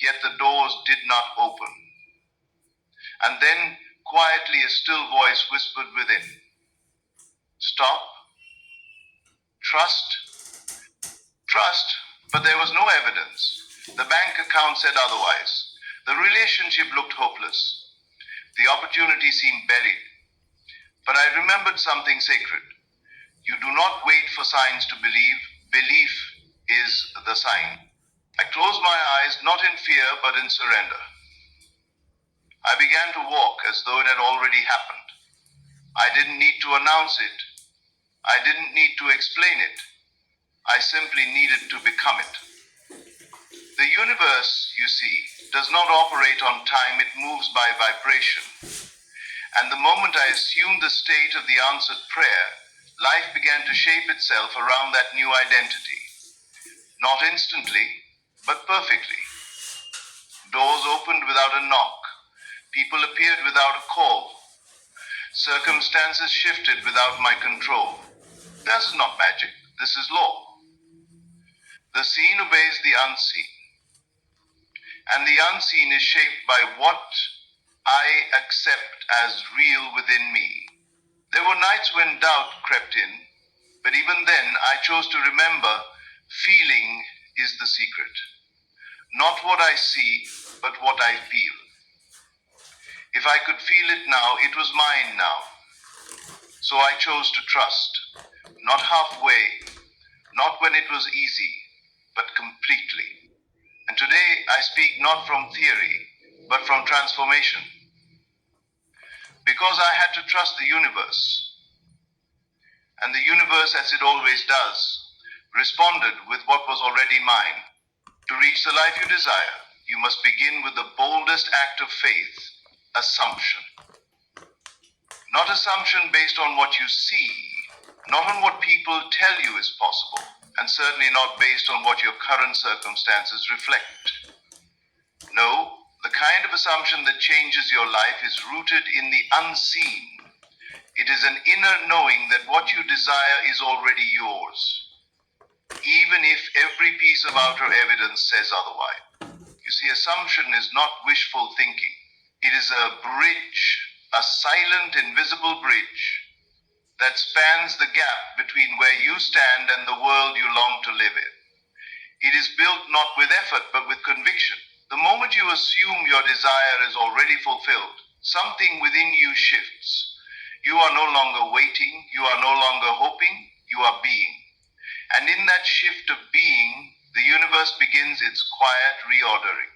yet the doors did not open. And then, quietly, a still voice whispered within, "Stop, trust, trust," but there was no evidence. The bank account said otherwise. The relationship looked hopeless. The opportunity seemed buried. But I remembered something sacred. You do not wait for signs to believe. Belief is the sign. I closed my eyes, not in fear, but in surrender. I began to walk as though it had already happened. I didn't need to announce it. I didn't need to explain it. I simply needed to become it. The universe, you see, does not operate on time, it moves by vibration. And the moment I assumed the state of the answered prayer, life began to shape itself around that new identity. Not instantly, but perfectly. Doors opened without a knock. People appeared without a call. Circumstances shifted without my control. This is not magic. This is law. The seen obeys the unseen. And the unseen is shaped by what I accept as real within me. There were nights when doubt crept in, but even then I chose to remember feeling is the secret. Not what I see, but what I feel. If I could feel it now, it was mine now. So I chose to trust, not halfway, not when it was easy, but completely. And today I speak not from theory, but from transformation. Because I had to trust the universe. And the universe, as it always does, responded with what was already mine. To reach the life you desire, you must begin with the boldest act of faith, assumption. Not assumption based on what you see, not on what people tell you is possible, and certainly not based on what your current circumstances reflect. No, the kind of assumption that changes your life is rooted in the unseen. It is an inner knowing that what you desire is already yours, even if every piece of outer evidence says otherwise. You see, assumption is not wishful thinking. It is a bridge, a silent, invisible bridge that spans the gap between where you stand and the world you long to live in. It is built not with effort, but with conviction. The moment you assume your desire is already fulfilled, something within you shifts. You are no longer waiting, you are no longer hoping, you are being. And in that shift of being, the universe begins its quiet reordering.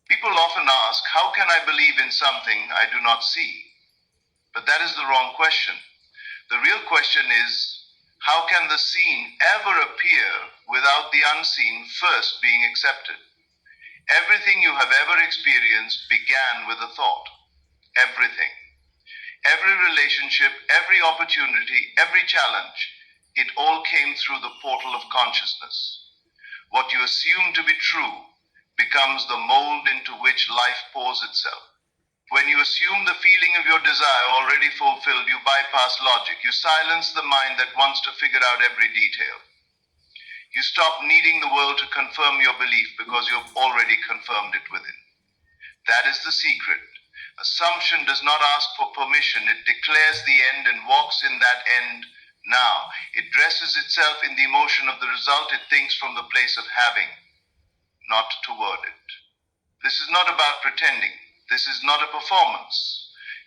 People often ask, how can I believe in something I do not see? But that is the wrong question. The real question is, how can the seen ever appear without the unseen first being accepted? Everything you have ever experienced began with a thought. Everything. Every relationship, every opportunity, every challenge, it all came through the portal of consciousness. What you assume to be true becomes the mold into which life pours itself. When you assume the feeling of your desire already fulfilled, you bypass logic. You silence the mind that wants to figure out every detail. You stop needing the world to confirm your belief because you've already confirmed it within. That is the secret. Assumption does not ask for permission. It declares the end and walks in that end now. It dresses itself in the emotion of the result. It thinks from the place of having, not toward it. This is not about pretending. This is not a performance.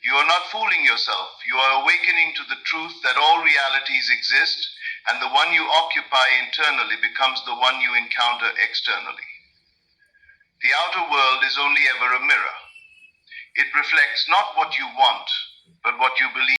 You are not fooling yourself. You are awakening to the truth that all realities exist, and the one you occupy internally becomes the one you encounter externally. The outer world is only ever a mirror. It reflects not what you want, but what you believe.